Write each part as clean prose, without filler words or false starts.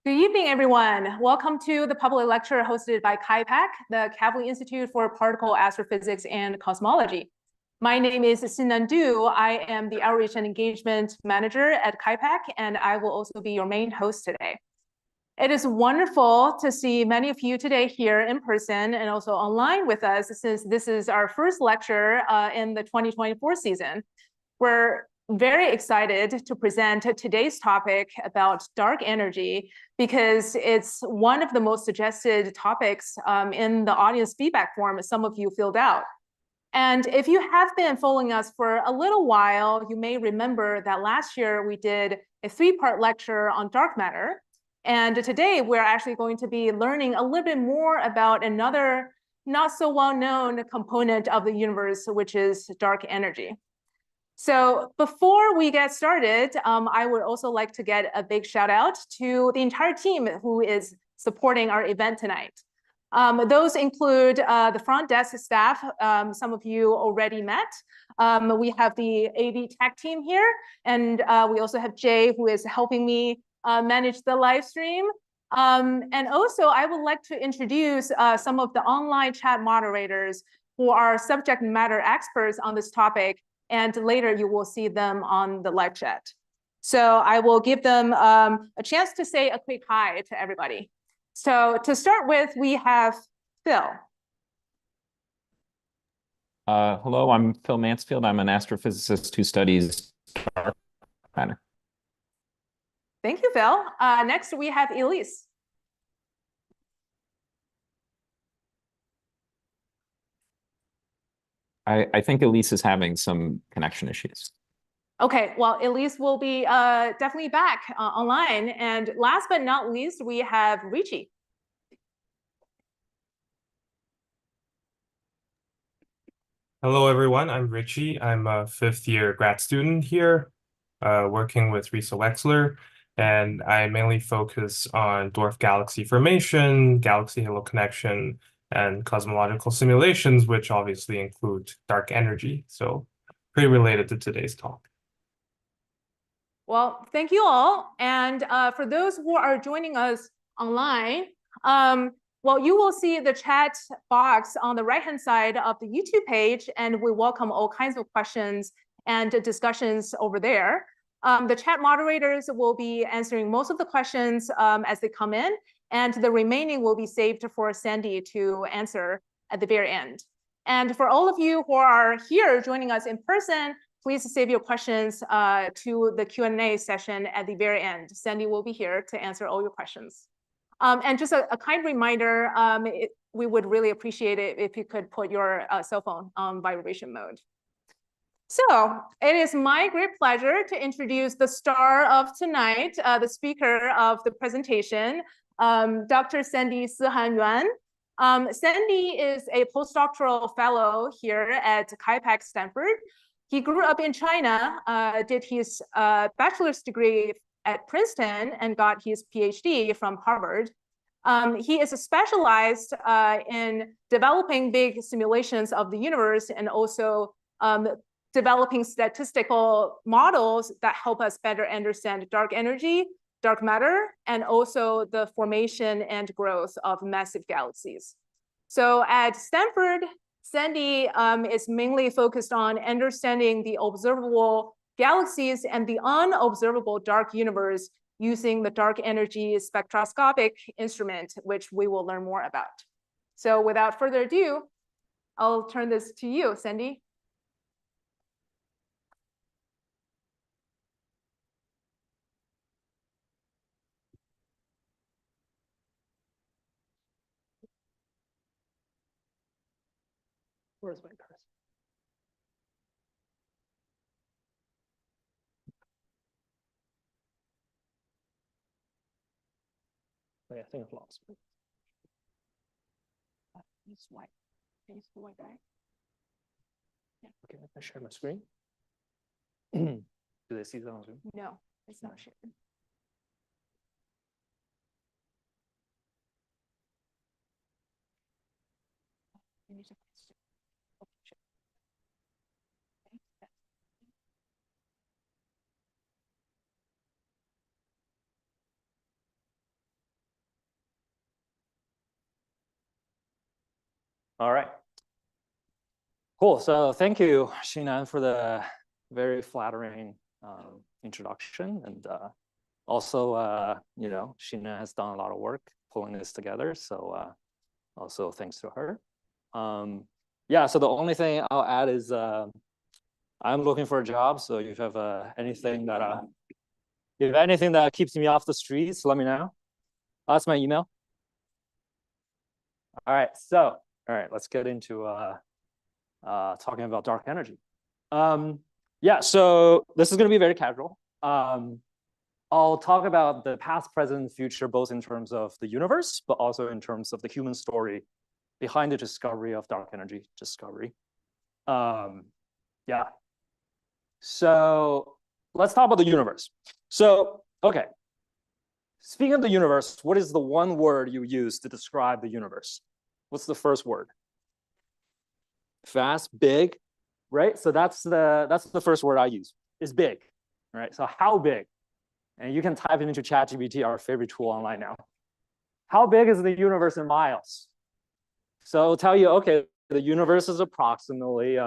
Good evening, everyone. Welcome to the public lecture hosted by KIPAC, the Kavli Institute for Particle Astrophysics and Cosmology. My name is Sinan Du. I am the Outreach and Engagement Manager at KIPAC, and I will also be your main host today. It is wonderful to see many of you today here in person and also online with us, since this is our first lecture in the 2024 season. We're very excited to present today's topic about dark energy because it's one of the most suggested topics in the audience feedback form some of you filled out. And if you have been following us for a little while, you may remember that last year we did a 3-part lecture on dark matter. And today we're actually going to be learning a little bit more about another not so well-known component of the universe, which is dark energy. So before we get started, I would also like to get a big shout out to the entire team who is supporting our event tonight. Those include the front desk staff, some of you already met. We have the AV tech team here, and we also have Jay, who is helping me manage the live stream. And also, I would like to introduce some of the online chat moderators who are subject matter experts on this topic, and later you will see them on the live chat. So I will give them a chance to say a quick hi to everybody. So to start with, we have Phil. Hello, I'm Phil Mansfield. I'm an astrophysicist who studies dark matter. Thank you, Phil. Next, we have Elise. I think Elise is having some connection issues. Okay, well, Elise will be definitely back online. And last but not least, we have Richie. Hello, everyone. I'm Richie. I'm a 5th-year grad student here, working with Riso Wexler, and I mainly focus on dwarf galaxy formation, galaxy halo connection, and cosmological simulations, which obviously include dark energy. So pretty related to today's talk. Well, thank you all. And for those who are joining us online, well, you will see the chat box on the right-hand side of the YouTube page, and we welcome all kinds of questions and discussions over there. The chat moderators will be answering most of the questions as they come in, and the remaining will be saved for Sandy to answer at the very end. And for all of you who are here joining us in person, please save your questions to the Q&A session at the very end. Sandy will be here to answer all your questions. And just a kind reminder, we would really appreciate it if you could put your cell phone on vibration mode. So it is my great pleasure to introduce the star of tonight, the speaker of the presentation, Dr. Sandy Sihan Yuan. Sandy is a postdoctoral fellow here at KIPAC Stanford. He grew up in China, did his bachelor's degree at Princeton, and got his PhD from Harvard. He is specialized in developing big simulations of the universe and also developing statistical models that help us better understand dark energy, dark matter, and also the formation and growth of massive galaxies. So at Stanford, Sandy is mainly focused on understanding the observable galaxies and the unobservable dark universe using the dark energy spectroscopic instrument, which we will learn more about. So without further ado, I'll turn this to you, Sandy. Where's my cursor? Wait, I think I've lost it. It's white. It's the white guy. Yeah. Okay, if I share my screen. Do they see that on Zoom? No, it's not shared. All right. Cool. So thank you, Xinan, for the very flattering introduction. And also, you know, Xinan has done a lot of work pulling this together. So also thanks to her. Yeah, so the only thing I'll add is I'm looking for a job. So if you have anything that keeps me off the streets, let me know. That's my email. All right, so let's get into talking about dark energy. Yeah, so this is going to be very casual. I'll talk about the past, present, future, both in terms of the universe, but also in terms of the human story behind the discovery of dark energy discovery. Yeah. So let's talk about the universe. So, okay. Speaking of the universe, what is the one word you use to describe the universe? What's the first word? Vast, big, right? So that's the first word I use, is big, right? So how big? And you can type it into ChatGPT, our favorite tool online now. How big is the universe in miles? So it'll tell you, okay, the universe is approximately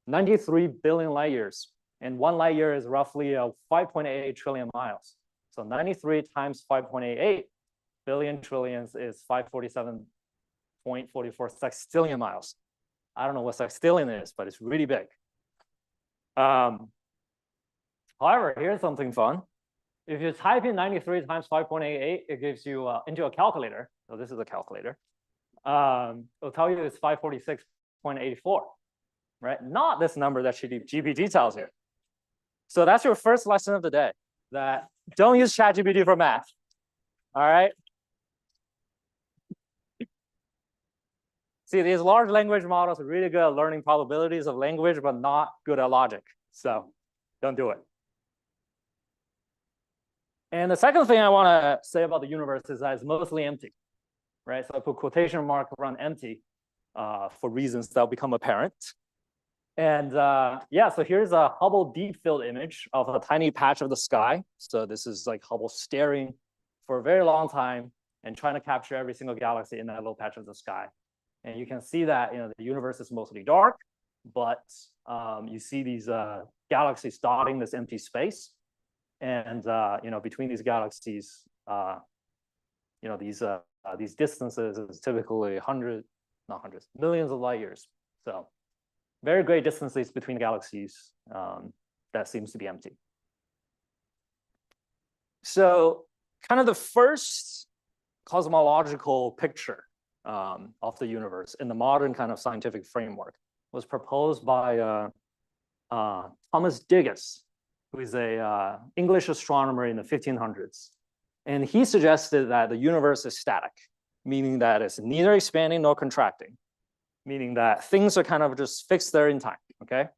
93 billion light years. And one light year is roughly 5.88 trillion miles. So 93 times 5.88 billion trillions is 547.44 sextillion miles. I don't know what sextillion is, but it's really big. However, here's something fun. If you type in 93 times 5.88, it gives you into a calculator. So this is a calculator. It'll tell you it's 546.84, right? Not this number that GPT tells you. So that's your first lesson of the day, that don't use ChatGPT for math, all right? See, these large language models are really good at learning probabilities of language, but not good at logic. So don't do it. And the second thing I want to say about the universe is that it's mostly empty, right? So I put quotation mark around empty for reasons that will become apparent. And yeah, so here's a Hubble deep field image of a tiny patch of the sky. So this is like Hubble staring for a very long time and trying to capture every single galaxy in that little patch of the sky. And you can see that, you know, the universe is mostly dark, but you see these galaxies dotting this empty space. And you know, between these galaxies, you know, these distances is typically millions of light years. So very great distances between galaxies that seems to be empty. So kind of the first cosmological picture of the universe in the modern kind of scientific framework was proposed by Thomas Digges, who is a English astronomer in the 1500s. And he suggested that the universe is static, meaning that it's neither expanding nor contracting, meaning that things are kind of just fixed there in time, okay?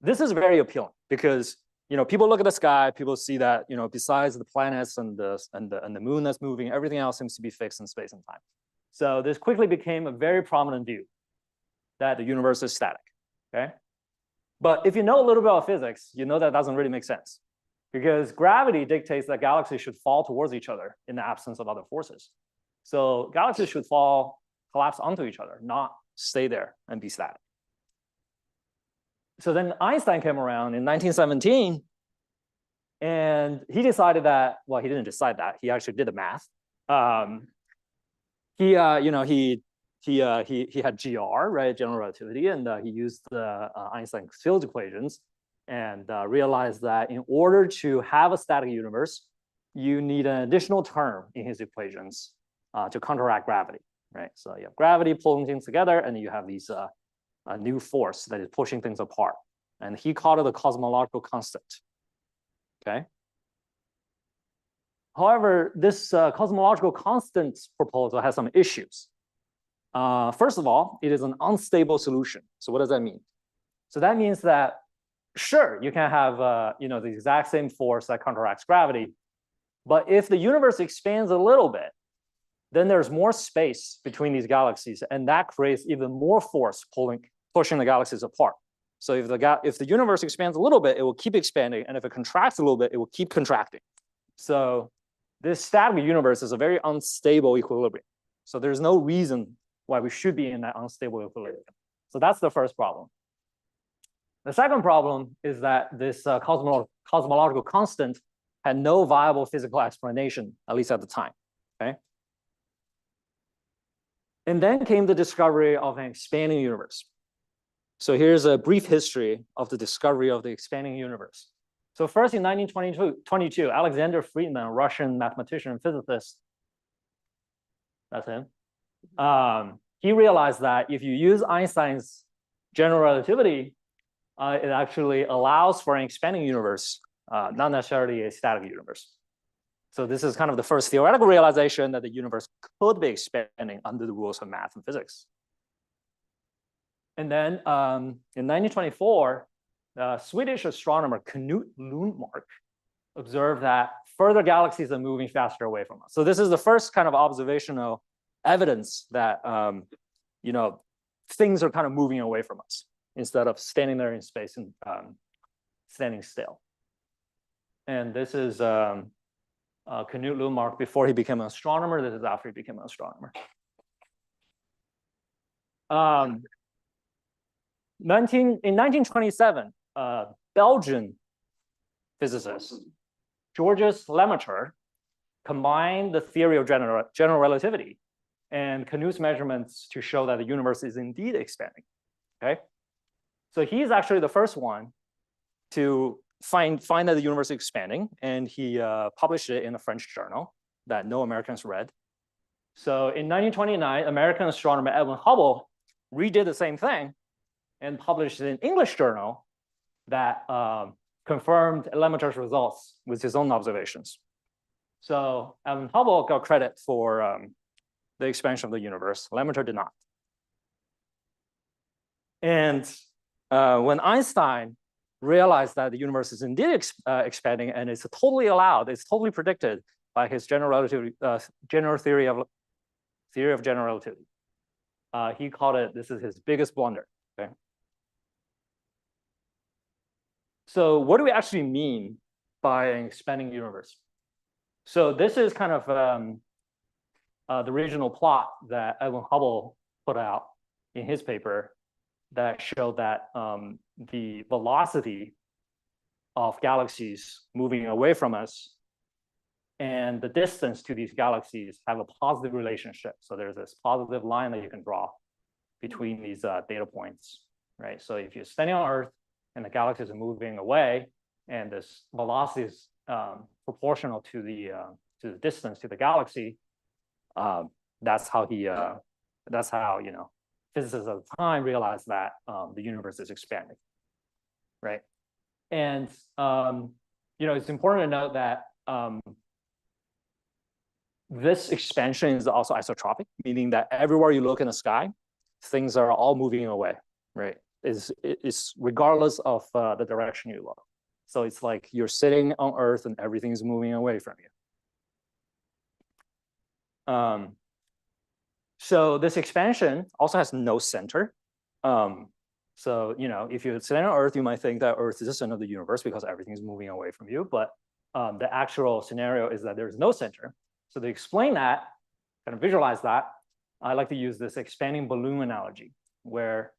This is very appealing because, you know, people look at the sky, people see that, you know, besides the planets and the moon that's moving, everything else seems to be fixed in space and time. So this quickly became a very prominent view that the universe is static, okay? But if you know a little bit about physics, you know that doesn't really make sense because gravity dictates that galaxies should fall towards each other in the absence of other forces. So galaxies should collapse onto each other, not stay there and be static. So then Einstein came around in 1917, and he decided that, well, he didn't decide that. He actually did the math. You know, he had GR, right, general relativity, and he used the Einstein field equations and realized that in order to have a static universe, you need an additional term in his equations to counteract gravity, right? So you have gravity pulling things together, and you have these a new force that is pushing things apart. And he called it the cosmological constant, okay? However, this cosmological constant proposal has some issues. First of all, it is an unstable solution. So what does that mean? So that means that, sure, you can have you know, the exact same force that counteracts gravity, but if the universe expands a little bit, then there's more space between these galaxies, and that creates even more force pushing the galaxies apart. So if the universe expands a little bit, it will keep expanding, and if it contracts a little bit, it will keep contracting. So this static universe is a very unstable equilibrium. So there's no reason why we should be in that unstable equilibrium. So that's the first problem. The second problem is that this cosmological constant had no viable physical explanation, at least at the time, okay? And then came the discovery of an expanding universe. So here's a brief history of the discovery of the expanding universe. So first in 1922, Alexander Friedman, a Russian mathematician and physicist, that's him, he realized that if you use Einstein's general relativity, it actually allows for an expanding universe, not necessarily a static universe. So this is kind of the first theoretical realization that the universe could be expanding under the rules of math and physics. And then in 1924, Swedish astronomer Knut Lundmark observed that further galaxies are moving faster away from us. So this is the first kind of observational evidence that you know, things are kind of moving away from us instead of standing there in space and standing still. And this is Knut Lundmark before he became an astronomer. This is after he became an astronomer. In 1927, Belgian physicist Georges Lemaître combined the theory of general relativity and Knut's measurements to show that the universe is indeed expanding. Okay, so he's actually the first one to find that the universe is expanding, and he published it in a French journal that no Americans read. So in 1929, American astronomer Edwin Hubble redid the same thing and published an English journal that confirmed Lemaître's results with his own observations. So Edwin Hubble got credit for the expansion of the universe. Lemaître did not. And when Einstein realized that the universe is indeed expanding and it's totally allowed, it's totally predicted by his general relativity, theory of general relativity, he called it, this is his biggest blunder. Okay. So what do we actually mean by an expanding universe? So this is kind of the regional plot that Edwin Hubble put out in his paper that showed that the velocity of galaxies moving away from us and the distance to these galaxies have a positive relationship. So there's this positive line that you can draw between these data points, right? So if you're standing on Earth and the galaxies are moving away, and this velocity is proportional to the distance to the galaxy, that's how physicists at the time realized that the universe is expanding, right? And it's important to note that this expansion is also isotropic, meaning that everywhere you look in the sky, things are all moving away, right? It's regardless of the direction you look. So it's like you're sitting on Earth and everything is moving away from you. So this expansion also has no center. So if you're sitting on Earth, you might think that Earth is the center of the universe because everything is moving away from you. But the actual scenario is that there's no center. So to explain that, kind of visualize that, I like to use this expanding balloon analogy, where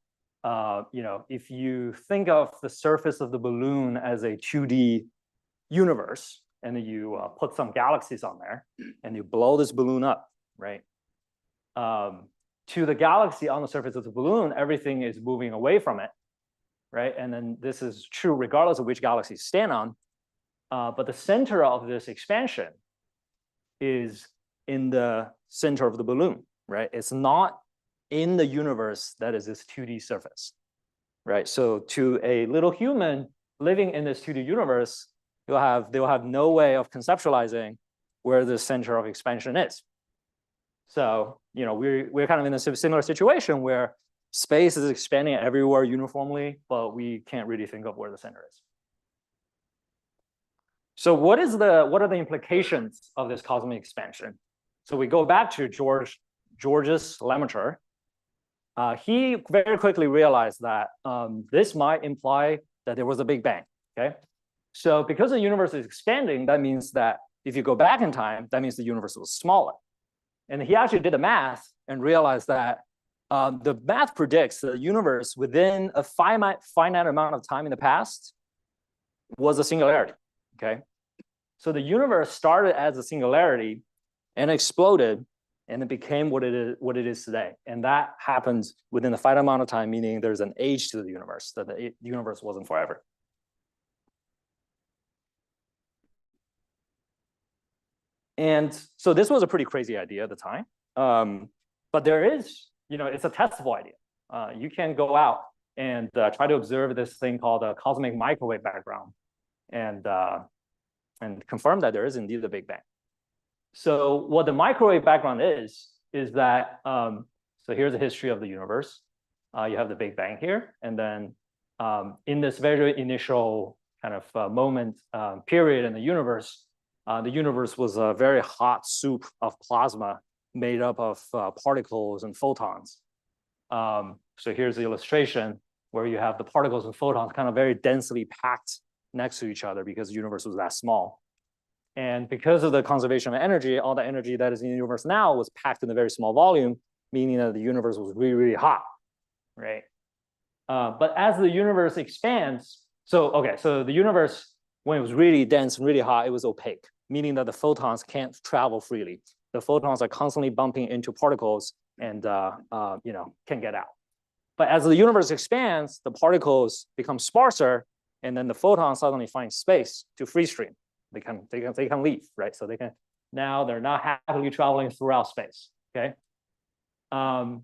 if you think of the surface of the balloon as a 2D universe, and then you put some galaxies on there, and you blow this balloon up, right? To the galaxy on the surface of the balloon, everything is moving away from it, right? And then this is true regardless of which galaxy you stand on. But the center of this expansion is in the center of the balloon, right? It's not in the universe that is this 2D surface, right? So to a little human living in this 2D universe, they'll have no way of conceptualizing where the center of expansion is. So we're kind of in a similar situation where space is expanding everywhere uniformly, but we can't really think of where the center is. So what are the implications of this cosmic expansion? So we go back to Georges Lemaître. He very quickly realized that this might imply that there was a Big Bang, okay? So because the universe is expanding, that means that if you go back in time, that means the universe was smaller. And he actually did the math and realized that the math predicts that the universe within a finite amount of time in the past was a singularity, okay? So the universe started as a singularity and exploded, and it became what it is today. And that happens within a finite amount of time, meaning there's an age to the universe, that the universe wasn't forever. And so this was a pretty crazy idea at the time. But there is, it's a testable idea. You can go out and try to observe this thing called a cosmic microwave background and confirm that there is indeed a Big Bang. So what the microwave background is that, so here's the history of the universe. You have the Big Bang here. And then in this very initial kind of period in the universe was a very hot soup of plasma made up of particles and photons. So here's the illustration where you have the particles and photons kind of very densely packed next to each other because the universe was that small. And because of the conservation of energy, all the energy that is in the universe now was packed in a very small volume, meaning that the universe was really, really hot, right? But as the universe expands, so the universe, when it was really dense and really hot, it was opaque, meaning that the photons can't travel freely. The photons are constantly bumping into particles and can get out. But as the universe expands, the particles become sparser, and then the photons suddenly find space to free stream. They can leave, right? So now they're not happily traveling throughout space, okay? And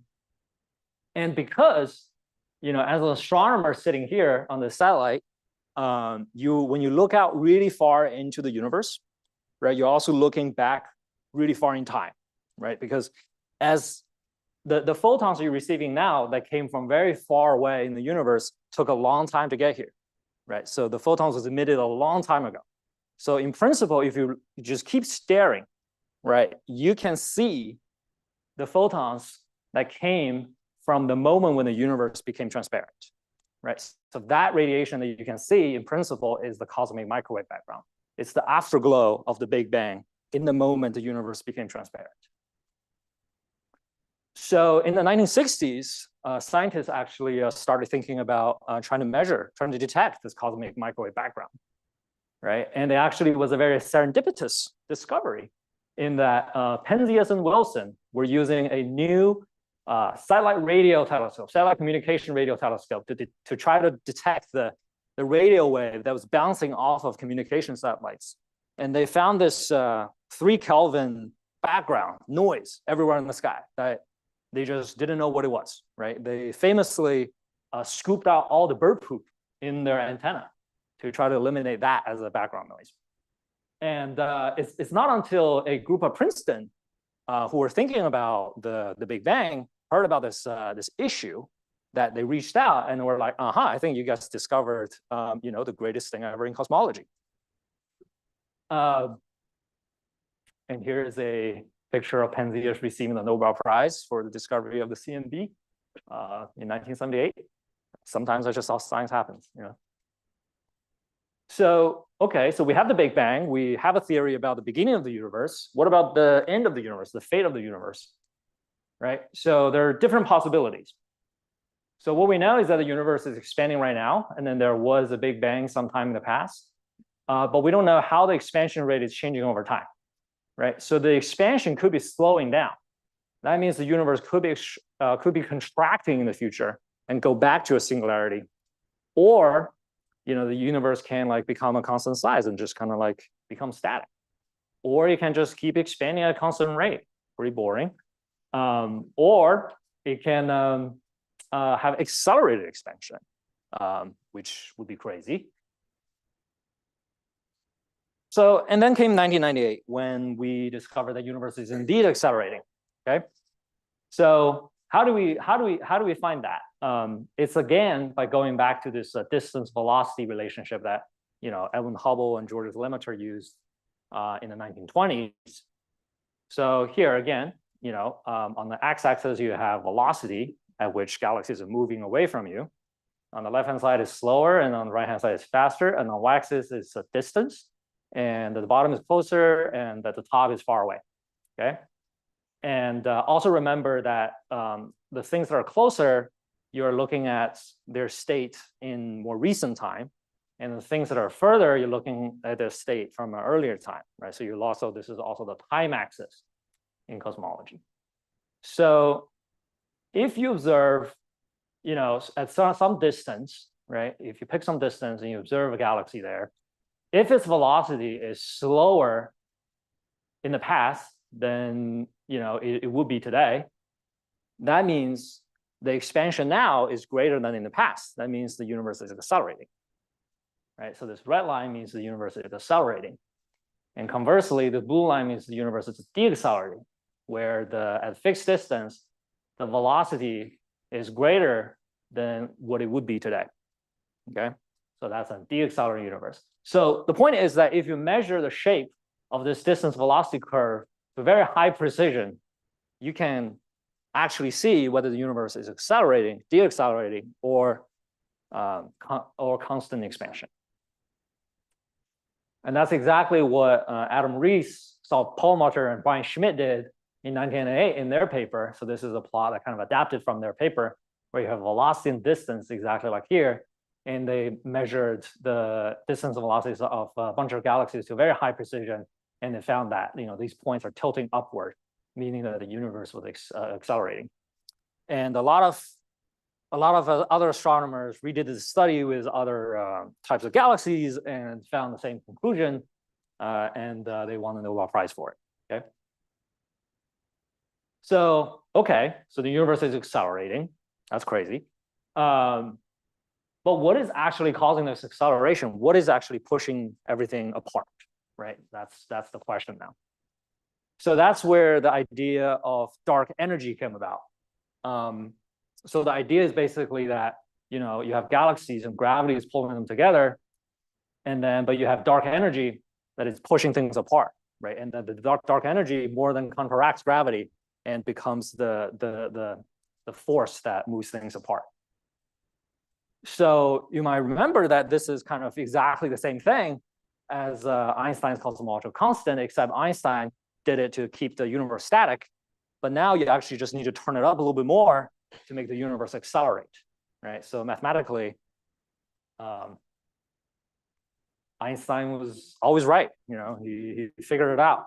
because, as an astronomer sitting here on the satellite, when you look out really far into the universe, right, you're also looking back really far in time, right? Because as the photons you're receiving now that came from very far away in the universe took a long time to get here, right? So the photons was emitted a long time ago. So in principle, if you just keep staring, right, you can see the photons that came from the moment when the universe became transparent, right? So that radiation that you can see in principle is the cosmic microwave background. It's the afterglow of the Big Bang in the moment the universe became transparent. So in the 1960s, scientists actually started thinking about trying to detect this cosmic microwave background, right? And it actually was a very serendipitous discovery in that Penzias and Wilson were using a new satellite communication radio telescope to try to detect the radio wave that was bouncing off of communication satellites. And they found this 3 Kelvin background noise everywhere in the sky that they just didn't know what it was, right? They famously scooped out all the bird poop in their antenna to try to eliminate that as a background noise. And it's not until a group of Princeton who were thinking about the Big Bang heard about this issue that they reached out and were like, I think you guys discovered the greatest thing ever in cosmology. And here is a picture of Penzias receiving the Nobel Prize for the discovery of the CMB in 1978. Sometimes that's just how science happens, So, so we have the Big Bang. We have a theory about the beginning of the universe. What about the end of the universe, the fate of the universe, right? So there are different possibilities. So what we know is that the universe is expanding right now, and then there was a Big Bang sometime in the past, but we don't know how the expansion rate is changing over time, right? So the expansion could be slowing down. That means the universe could be contracting in the future and go back to a singularity, or the universe can become a constant size and just kind of become static, or it can just keep expanding at a constant rate. Pretty boring. Or it can have accelerated expansion, which would be crazy. So, and then came 1998 when we discovered that the universe is indeed accelerating. Okay, so how do we find that? It's again by going back to this distance velocity relationship that Edwin Hubble and Georges Lemaitre used in the 1920s. So here again, on the x-axis you have velocity at which galaxies are moving away from you. On the left-hand side is slower, and on the right-hand side is faster. And on the y-axis is a distance, and at the bottom is closer, and at the top is far away. Okay, And also remember that the things that are closer, you're looking at their state in more recent time. And the things that are further, you're looking at their state from an earlier time, right? So this is also the time axis in cosmology. So if you observe, at some distance, right? If you pick some distance and you observe a galaxy there, if its velocity is slower in the past than it would be today, that means the expansion now is greater than in the past. That means the universe is accelerating, right? So this red line means the universe is accelerating. And conversely, the blue line means the universe is deaccelerating, where at fixed distance, the velocity is greater than what it would be today, okay? So that's a deaccelerating universe. So the point is that if you measure the shape of this distance velocity curve to very high precision, you can actually see whether the universe is accelerating, deaccelerating, or constant expansion. And that's exactly what Adam Rees, Saul Perlmutter, and Brian Schmidt did in 1998 in their paper. So this is a plot that kind of adapted from their paper, where you have velocity and distance exactly like here. And they measured the distance and velocities of a bunch of galaxies to very high precision. And they found that these points are tilting upward, meaning that the universe was accelerating. And a lot of other astronomers redid this study with other types of galaxies and found the same conclusion, and they won the Nobel Prize for it. Okay. So the universe is accelerating. That's crazy. But what is actually causing this acceleration? What is actually pushing everything apart? Right. That's the question now. So that's where the idea of dark energy came about. So the idea is basically that you have galaxies and gravity is pulling them together, but you have dark energy that is pushing things apart, right? And then the dark energy more than counteracts gravity and becomes the force that moves things apart. So you might remember that this is kind of exactly the same thing as Einstein's cosmological constant, except Einstein did it to keep the universe static. But now you actually just need to turn it up a little bit more to make the universe accelerate, right? So mathematically, Einstein was always right. He figured it out.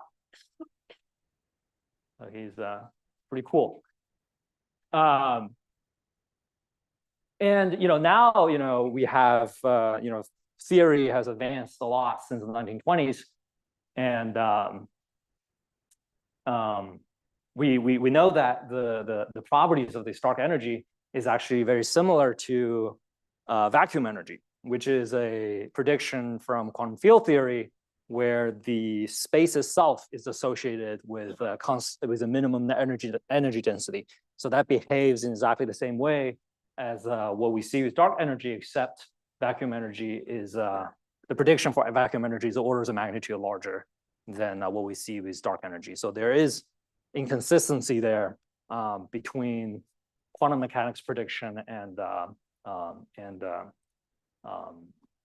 So he's pretty cool. And now we have theory has advanced a lot since the 1920s, and we know that the properties of this dark energy is actually very similar to vacuum energy, which is a prediction from quantum field theory, where the space itself is associated with a minimum energy density. So that behaves in exactly the same way as what we see with dark energy, except vacuum energy is the prediction for vacuum energy is orders of magnitude larger than what we see with dark energy. So there is inconsistency there between quantum mechanics prediction and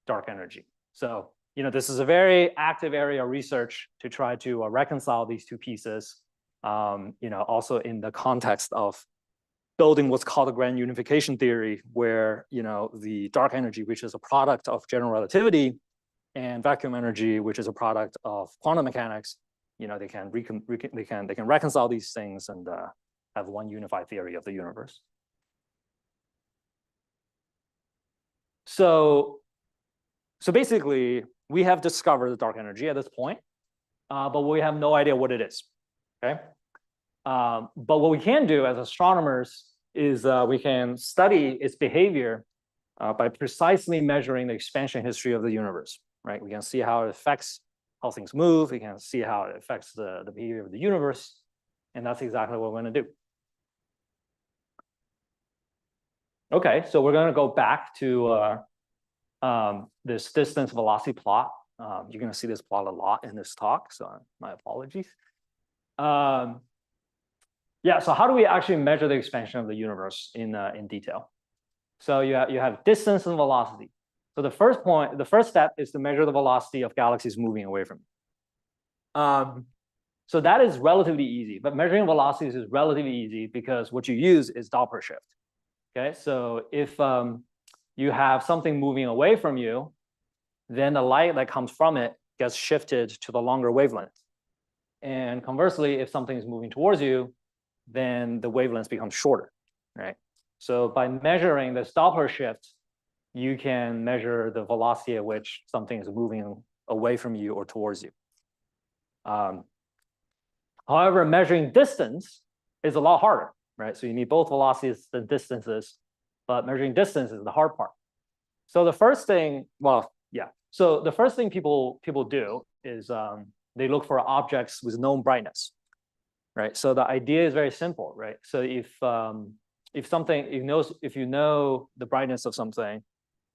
dark energy. So this is a very active area of research to try to reconcile these two pieces. Also in the context of building what's called the grand unification theory, where the dark energy, which is a product of general relativity, and vacuum energy, which is a product of quantum mechanics, they can reconcile these things and have one unified theory of the universe. So basically, we have discovered the dark energy at this point, but we have no idea what it is. Okay. But what we can do as astronomers is we can study its behavior by precisely measuring the expansion history of the universe, right? We can see how it affects how things move. We can see how it affects the behavior of the universe. And that's exactly what we're going to do. Okay, so we're going to go back to this distance velocity plot. You're going to see this plot a lot in this talk, so my apologies. Yeah, so how do we actually measure the expansion of the universe in detail? So you have distance and velocity. So the first step is to measure the velocity of galaxies moving away from you. So that is relatively easy, but measuring velocities is relatively easy because what you use is Doppler shift. Okay, so if you have something moving away from you, then the light that comes from it gets shifted to the longer wavelength. And conversely, if something is moving towards you, then the wavelength becomes shorter, right? So by measuring this Doppler shift, you can measure the velocity at which something is moving away from you or towards you. However, measuring distance is a lot harder, right? So you need both velocities and distances, but measuring distance is the hard part. So the first thing, so the first thing people do is they look for objects with known brightness, right? So the idea is very simple, right? So if you know the brightness of something,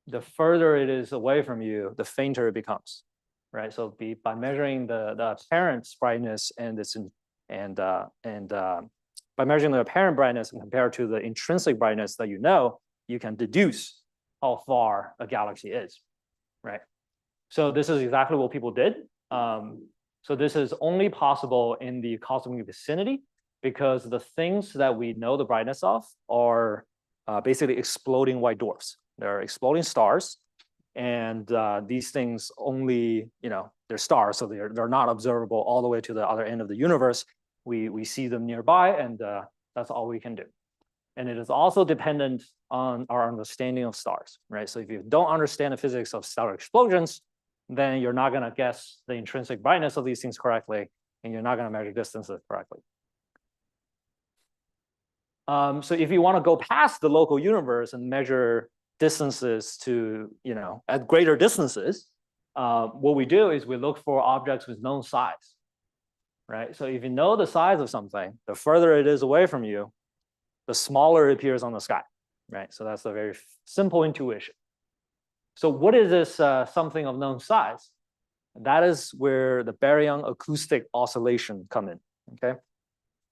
the further it is away from you, the fainter it becomes, right? So by measuring the apparent brightness by measuring the apparent brightness and compared to the intrinsic brightness that you know, you can deduce how far a galaxy is, right? So this is exactly what people did. So this is only possible in the cosmic vicinity because the things that we know the brightness of are basically exploding white dwarfs. They're exploding stars, and these things only, they're stars, so they're not observable all the way to the other end of the universe. We see them nearby, and that's all we can do. And it is also dependent on our understanding of stars, right? So if you don't understand the physics of stellar explosions, then you're not going to guess the intrinsic brightness of these things correctly, and you're not going to measure distances correctly. So if you want to go past the local universe and measure distances to, at greater distances, what we do is we look for objects with known size, right? So if you know the size of something, the further it is away from you, the smaller it appears on the sky, right? So that's a very simple intuition. So what is this something of known size? That is where the baryon acoustic oscillation come in, okay?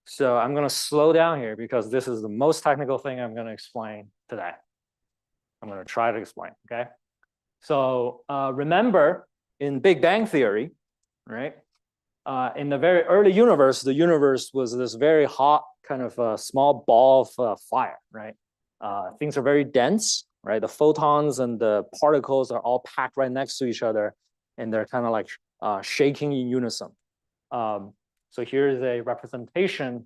So I'm going to slow down here because this is the most technical thing I'm going to explain today. I'm going to try to explain, okay? So remember, in Big Bang theory, right? In the very early universe, the universe was this very hot kind of small ball of fire, right? Things are very dense, right? The photons and the particles are all packed right next to each other, and they're kind of like shaking in unison. So here's a representation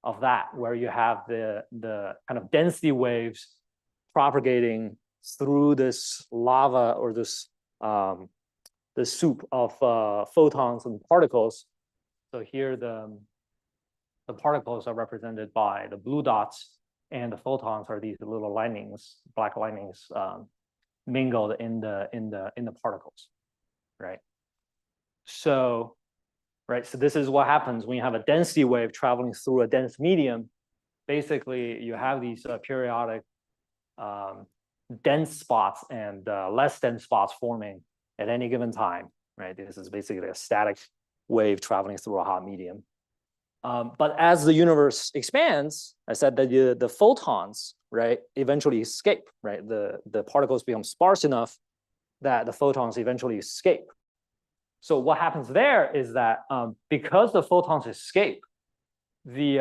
of that, where you have the kind of density waves propagating through this lava or this soup of photons and particles. So here the particles are represented by the blue dots, and the photons are these little linings, black linings, mingled in the particles, right? So this is what happens when you have a density wave traveling through a dense medium. Basically, you have these periodic dense spots and less dense spots forming at any given time, right? This is basically a static wave traveling through a hot medium. But as the universe expands, I said that the photons, right, eventually escape, right? The particles become sparse enough that the photons eventually escape. So what happens there is that because the photons escape, the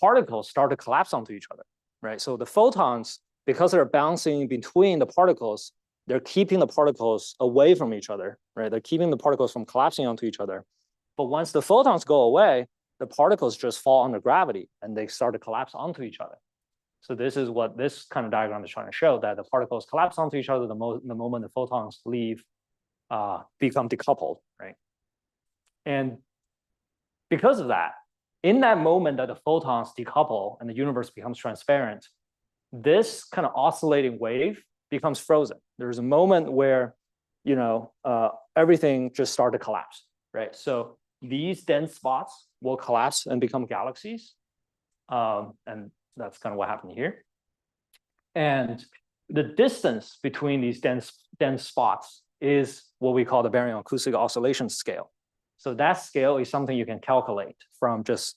particles start to collapse onto each other, right? So the photons, because they're bouncing between the particles, they're keeping the particles away from each other, right? They're keeping the particles from collapsing onto each other. But once the photons go away, the particles just fall under gravity and they start to collapse onto each other. So this is what this kind of diagram is trying to show, that the particles collapse onto each other the moment the photons leave, become decoupled, right? And because of that, in that moment that the photons decouple and the universe becomes transparent, this kind of oscillating wave becomes frozen. There's a moment where, everything just started to collapse, right? So these dense spots will collapse and become galaxies. And that's kind of what happened here. And the distance between these dense spots is what we call the baryon acoustic oscillation scale. So that scale is something you can calculate from just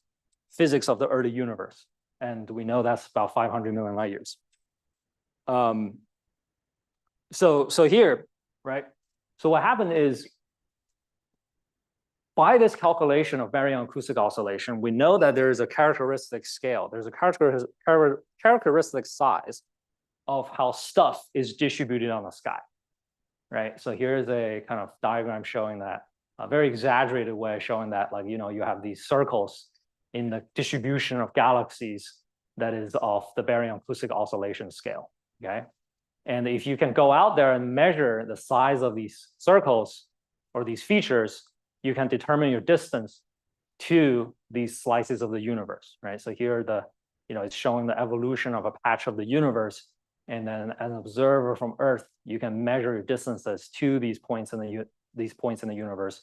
physics of the early universe. And we know that's about 500 million light years. So here, right? So what happened is by this calculation of baryon acoustic oscillation, we know that there is a characteristic scale. There's a characteristic size of how stuff is distributed on the sky, right? So here's a kind of diagram showing that, a very exaggerated way showing that, like, you know, you have these circles in the distribution of galaxies that is of the baryon acoustic oscillation scale, okay? And if you can go out there and measure the size of these circles or these features, you can determine your distance to these slices of the universe, right? So here it's showing the evolution of a patch of the universe. And then as an observer from Earth, you can measure your distances to these points in the universe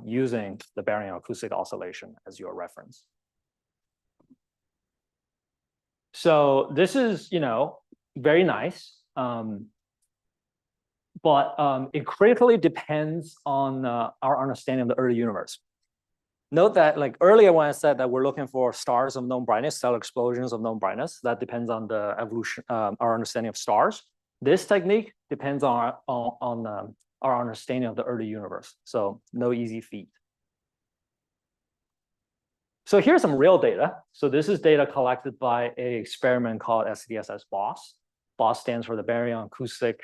using the baryon acoustic oscillation as your reference. So this is, very nice. But it critically depends on our understanding of the early universe. Note that, like earlier when I said that we're looking for stars of known brightness, stellar explosions of known brightness, that depends on the evolution, our understanding of stars. This technique depends on our understanding of the early universe. So no easy feat. So here's some real data. So this is data collected by an experiment called SDSS BOSS. BOSS stands for the baryon acoustic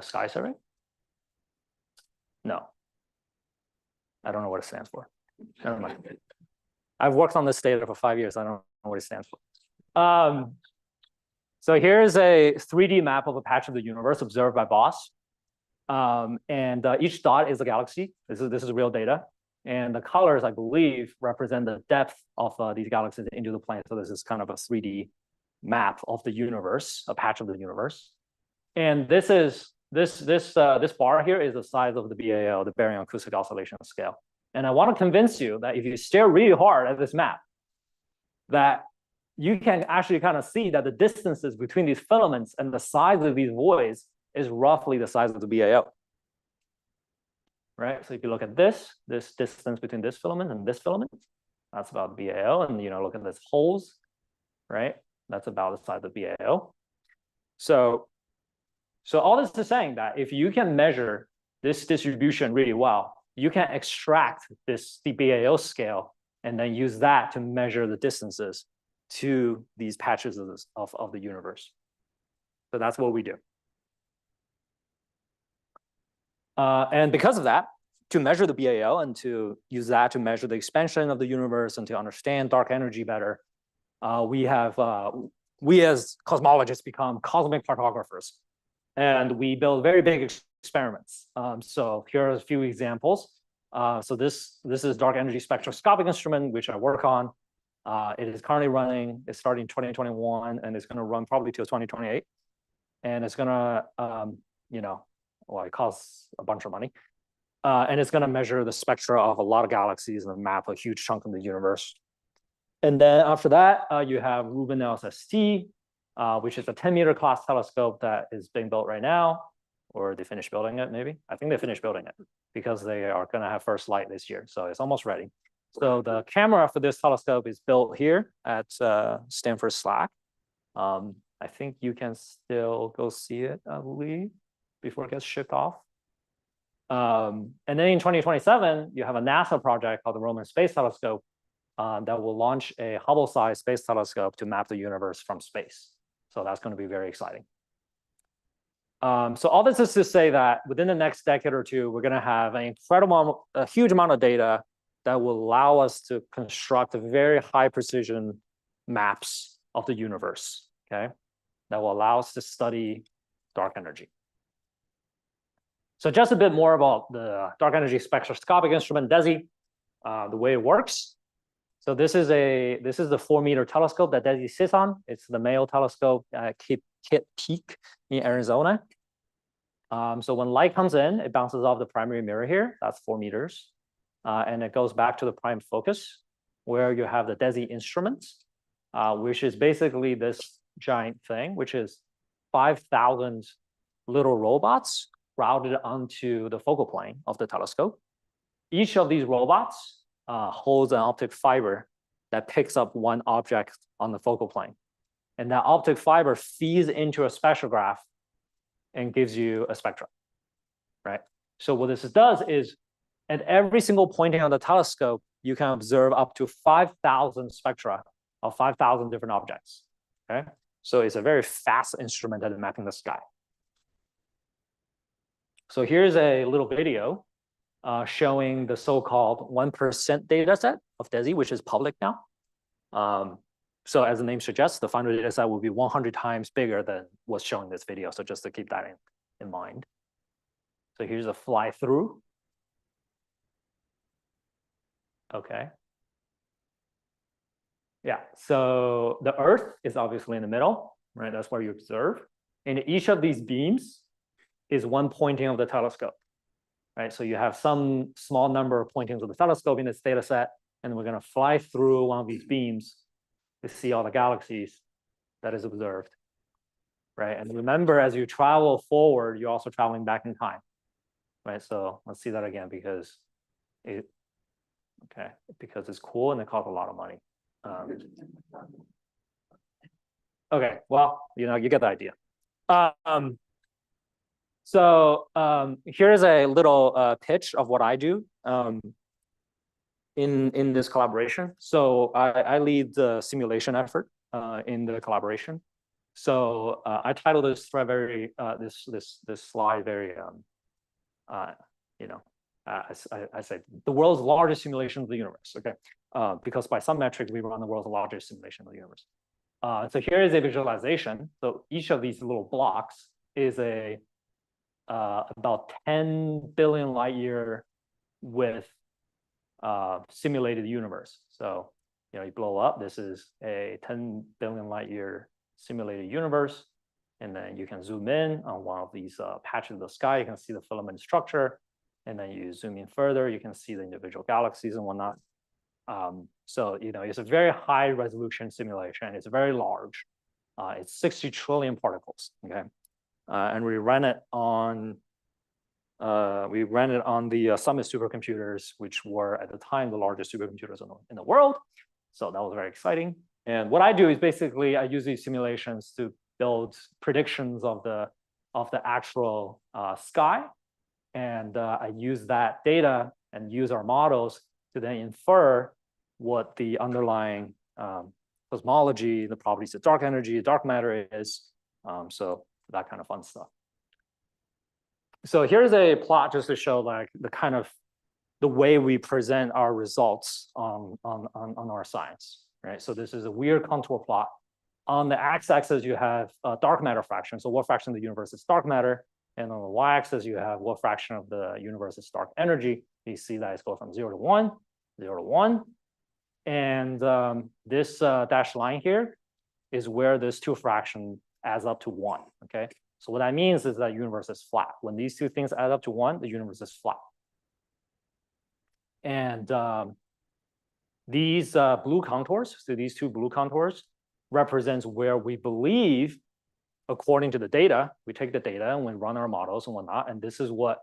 sky survey? No. I don't know what it stands for. Never mind. I've worked on this data for 5 years. I don't know what it stands for. So here's a 3D map of a patch of the universe observed by BOSS. And each dot is a galaxy. This is real data. And the colors, I believe, represent the depth of these galaxies into the plane. So this is kind of a 3D map of the universe, a patch of the universe. And this bar here is the size of the BAO, the baryon acoustic oscillation scale. And I want to convince you that if you stare really hard at this map, that you can actually kind of see that the distances between these filaments and the size of these voids is roughly the size of the BAO. Right? So if you look at this distance between this filament and this filament, that's about the BAO. And look at this holes, right? That's about the size of the BAO. So all this is saying that if you can measure this distribution really well, you can extract the BAO scale and then use that to measure the distances to these patches of the universe. So that's what we do. And because of that, to measure the BAO and to use that to measure the expansion of the universe and to understand dark energy better, we as cosmologists become cosmic cartographers. And we build very big experiments. So here are a few examples. So this is dark energy spectroscopic instrument, which I work on. It is currently running. It's starting 2021, and it's going to run probably till 2028. And it's going to, it costs a bunch of money. And it's going to measure the spectra of a lot of galaxies and map a huge chunk of the universe. And then after that, you have Rubin LSST, which is a 10-meter class telescope that is being built right now, or they finished building it, maybe. I think they finished building it because they are going to have first light this year. So it's almost ready. So the camera for this telescope is built here at Stanford SLAC. I think you can still go see it, I believe, before it gets shipped off. And then in 2027, you have a NASA project called the Roman Space Telescope that will launch a Hubble-sized space telescope to map the universe from space. So that's going to be very exciting. So all this is to say that within the next decade or two, we're going to have a huge amount of data that will allow us to construct very high precision maps of the universe, okay? That will allow us to study dark energy. So just a bit more about the dark energy spectroscopic instrument, DESI, the way it works. So this is the 4-meter telescope that DESI sits on. It's the Mayo telescope at KIPAC in Arizona. So when light comes in, it bounces off the primary mirror here. That's 4 meters. And it goes back to the prime focus, where you have the DESI instrument, which is basically this giant thing, which is 5,000 little robots routed onto the focal plane of the telescope. Each of these robots holds an optic fiber that picks up one object on the focal plane. And that optic fiber feeds into a spectrograph and gives you a spectrum, right? So what this does is, at every single pointing on the telescope, you can observe up to 5,000 spectra of 5,000 different objects. Okay, so it's a very fast instrument that is mapping the sky. So here's a little video showing the so-called 1% data set of DESI, which is public now. So as the name suggests, the final data set will be 100 times bigger than what's shown in this video. So just to keep that in mind. So here's a fly through. Okay. Yeah, so the Earth is obviously in the middle, right? That's where you observe. And each of these beams is one pointing of the telescope, right? So you have some small number of pointings of the telescope in this data set, and we're going to fly through one of these beams to see all the galaxies that is observed, right? And remember, as you travel forward, you're also traveling back in time, right? So let's see that again because because it's cool and it costs a lot of money. Okay, well, you get the idea. So here's a little pitch of what I do in this collaboration. So I lead the simulation effort in the collaboration. So I titled this very this slide very I said the world's largest simulation of the universe. Okay, because by some metrics we run the world's largest simulation of the universe. So here is a visualization. So each of these little blocks is a about 10 billion light year width simulated universe. So you blow up. This is a 10 billion light year simulated universe, and then you can zoom in on one of these patches of the sky. You can see the filament structure. And then you zoom in further, you can see the individual galaxies and whatnot. So, it's a very high resolution simulation. It's very large. It's 60 trillion particles, okay? And we ran it on the Summit supercomputers, which were at the time the largest supercomputers in the world. So that was very exciting. And what I do is basically I use these simulations to build predictions of the actual sky. And I use that data and use our models to then infer what the underlying cosmology, the properties of dark energy, dark matter is. So that kind of fun stuff. So here's a plot just to show like the way we present our results on our science, right? So this is a weird contour plot. On the x-axis, you have dark matter fraction. So what fraction of the universe is dark matter? And on the y-axis, you have what fraction of the universe is dark energy. You see that it's going from 0 to 1, 0 to 1. And this dashed line here is where this two fraction adds up to 1, okay? So what that means is that the universe is flat. When these two things add up to 1, the universe is flat. And these blue contours, so these two blue contours, represents where we believe, according to the data, we take the data and we run our models and whatnot, and this is what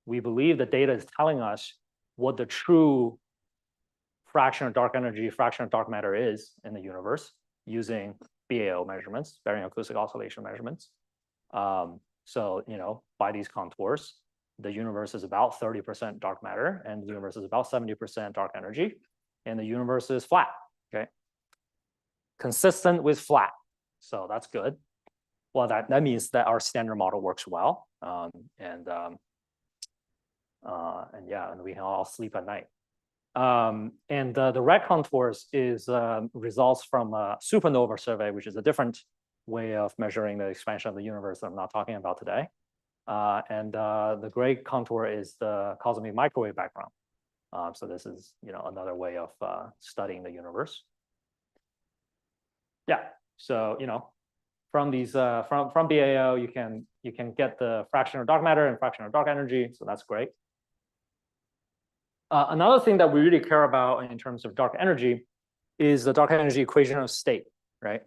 we believe the data is telling us what the true fraction of dark energy, fraction of dark matter is in the universe using BAO measurements, baryton acoustic oscillation measurements. So, by these contours, the universe is about 30% dark matter, and the universe is about 70% dark energy, and the universe is flat, okay? Consistent with flat, so that's good. Well, that means that our standard model works well, and we can all sleep at night. And the red contours is results from a supernova survey, which is a different way of measuring the expansion of the universe that I'm not talking about today. And the gray contour is the cosmic microwave background. So this is another way of studying the universe. Yeah, so from these from BAO you can get the fraction of dark matter and fraction of dark energy, so that's great. Another thing that we really care about in terms of dark energy is the dark energy equation of state, right?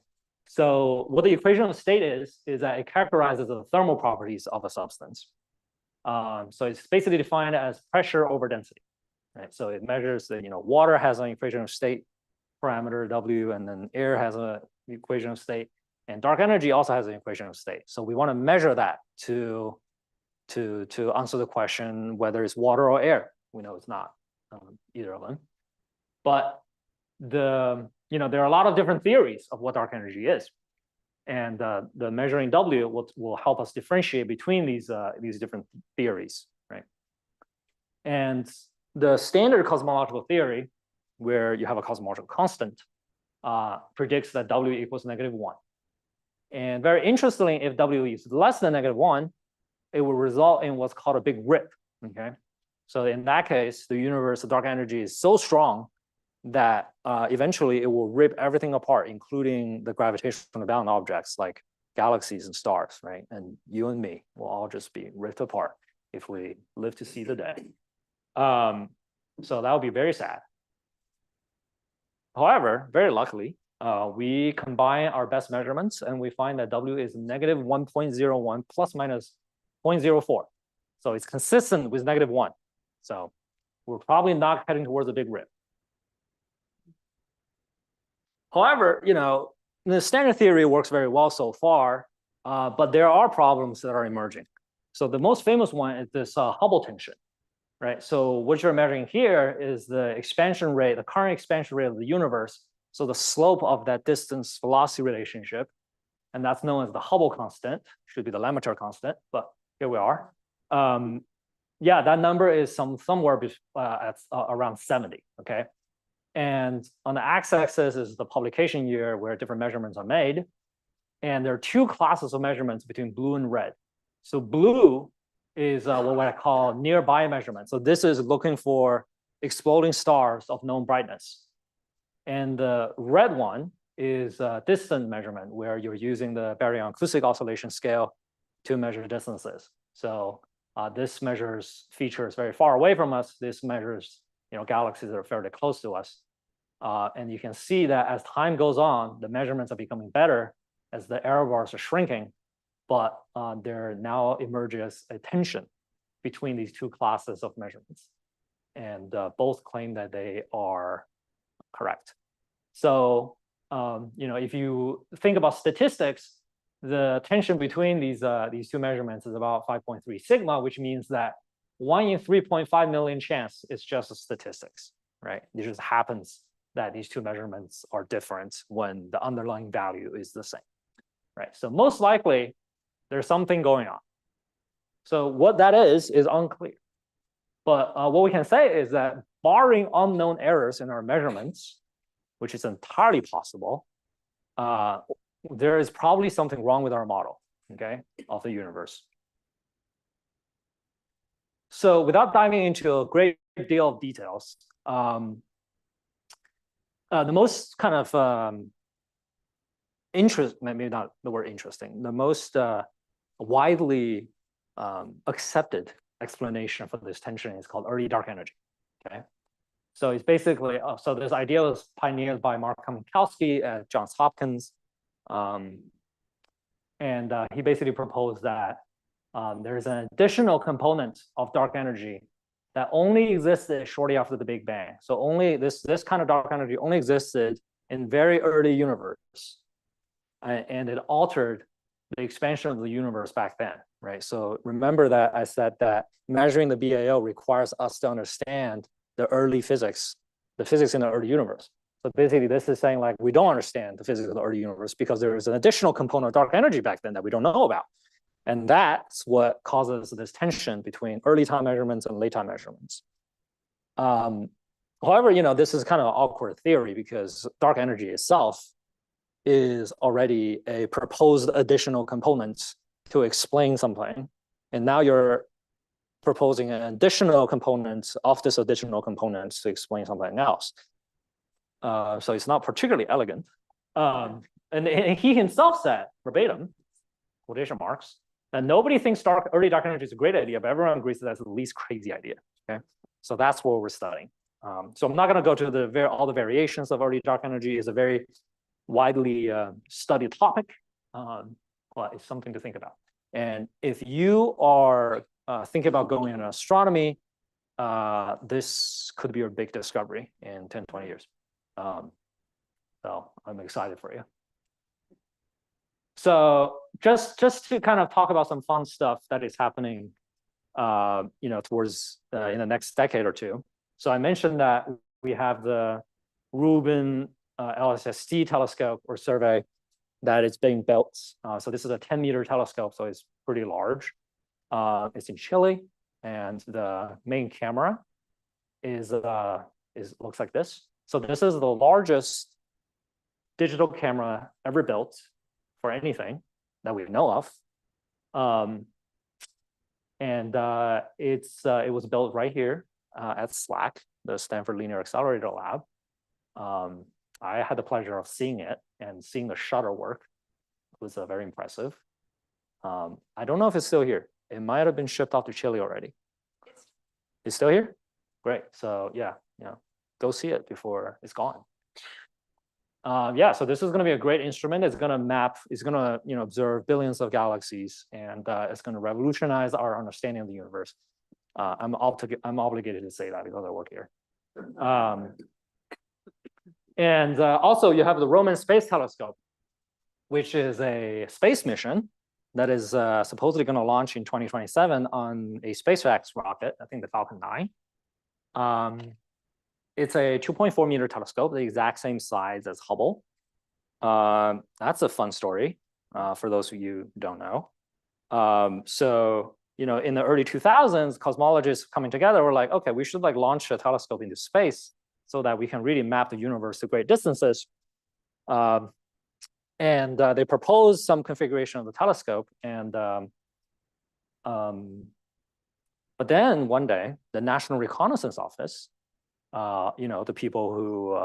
So what the equation of state is that it characterizes the thermal properties of a substance. So it's basically defined as pressure over density, right? So it measures that water has an equation of state parameter W, and then air has an equation of state, and dark energy also has an equation of state. So we want to measure that to answer the question whether it's water or air, We know it's not either of them. But there are a lot of different theories of what dark energy is. And the measuring W will help us differentiate between these different theories, right? And the standard cosmological theory, where you have a cosmological constant, predicts that W equals -1. And very interestingly, if W is less than -1, it will result in what's called a big rip, okay? So in that case, the universe, the dark energy is so strong that eventually it will rip everything apart, including the gravitationally bound objects like galaxies and stars, right? And you and me will all just be ripped apart if we live to see the day. So that would be very sad. However, very luckily, we combine our best measurements and we find that W is -1.01 plus minus 0.04. So it's consistent with -1. So we're probably not heading towards a big rip. However, the standard theory works very well so far, but there are problems that are emerging. So the most famous one is this Hubble tension, right? So what you're measuring here is the expansion rate, the current expansion rate of the universe. So the slope of that distance velocity relationship, and that's known as the Hubble constant, should be the Lemaître constant, but here we are. Yeah, that number is somewhere at around 70, okay? And on the x-axis is the publication year where different measurements are made. And there are two classes of measurements between blue and red. So blue is what I call nearby measurement. So this is looking for exploding stars of known brightness. And the red one is a distant measurement where you're using the baryon acoustic oscillation scale to measure distances. So this measures features very far away from us. This measures galaxies that are fairly close to us. And you can see that as time goes on, the measurements are becoming better as the error bars are shrinking, but there now emerges a tension between these two classes of measurements. And both claim that they are correct. So, if you think about statistics, the tension between these two measurements is about 5.3 sigma, which means that 1 in 3.5 million chance is just a statistics, right? It just happens that these two measurements are different when the underlying value is the same, right? So most likely there's something going on. So what that is unclear. But what we can say is that barring unknown errors in our measurements, which is entirely possible, there is probably something wrong with our model, okay, of the universe. So without diving into a great deal of details, the most kind of maybe not the word interesting, the most widely accepted explanation for this tension is called early dark energy, okay? So it's basically, so this idea was pioneered by Mark Minkowski at Johns Hopkins. And he basically proposed that there's an additional component of dark energy that only existed shortly after the Big Bang. So only this kind of dark energy only existed in very early universe. And it altered the expansion of the universe back then, right? So remember that I said that measuring the BAO requires us to understand the early physics, the physics in the early universe. So basically this is saying like, we don't understand the physics of the early universe because there is an additional component of dark energy back then that we don't know about. And that's what causes this tension between early time measurements and late time measurements. However, this is kind of an awkward theory because dark energy itself is already a proposed additional component to explain something. And now you're proposing an additional component of this additional component to explain something else. So it's not particularly elegant. And he himself said, verbatim, quotation marks, that nobody thinks early dark energy is a great idea, but everyone agrees that that's the least crazy idea, okay? So that's what we're studying. So I'm not gonna go to all the variations of early dark energy. It's a very widely studied topic, but it's something to think about. And if you are thinking about going into astronomy, this could be a big discovery in 10, 20 years. So I'm excited for you. So just to kind of talk about some fun stuff that is happening towards in the next decade or two. So I mentioned that we have the Rubin LSST telescope or survey that is being built. So this is a 10-meter telescope, so it's pretty large. It's in Chile, and the main camera looks like this. So this is the largest digital camera ever built for anything that we know of. It was built right here at SLAC, the Stanford Linear Accelerator Lab. I had the pleasure of seeing it and seeing the shutter work. It was very impressive. I don't know if it's still here. It might have been shipped off to Chile already. It's still here? Great. So yeah, go see it before it's gone. So this is going to be a great instrument. It's going to map, it's going to observe billions of galaxies, and it's going to revolutionize our understanding of the universe. I'm obligated to say that because I work here. Also, you have the Roman Space Telescope, which is a space mission that is supposedly going to launch in 2027 on a SpaceX rocket, I think the Falcon 9. It's a 2.4-meter telescope, the exact same size as Hubble. That's a fun story for those of you who don't know. In the early 2000s, cosmologists coming together were like, okay, we should launch a telescope into space so that we can really map the universe to great distances. They proposed some configuration of the telescope, but then one day, the National Reconnaissance Office, the people who